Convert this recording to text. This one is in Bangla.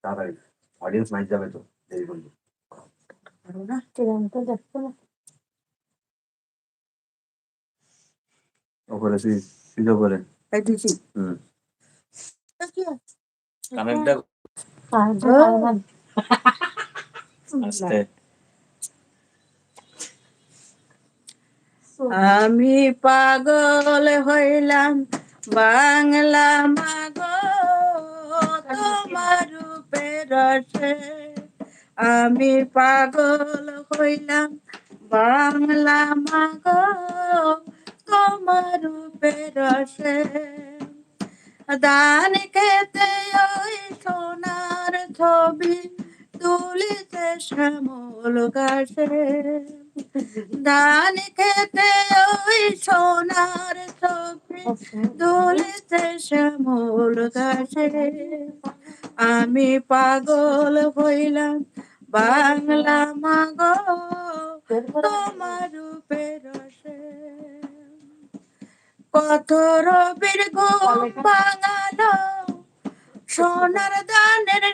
তাড়াতাড়ি অডিয়েন্স মাইক যাবে তো, দেরি করবো না চিরন্ত দেখতো না ওপরে সুইচ ওপরে দিছি কানেক্টটা আস্তে। আমি পাগল হইলাম বাংলা মাগো তোমার রূপের রসে। আমি পাগল হইলাম বাংলা মাগো তোমার রূপের রসে। দান খেতে ওই সোনার ছবি তুলিতে শ্যামল গাছে। ধান খেতে ওই সোনার ছবি তুলিতে শ্যামল গাছে। আমি পাগল হইলাম বাংলা মাগো তোমার রূপের রসে। কত রবির ঘুম ভাঙালো সোনার দানের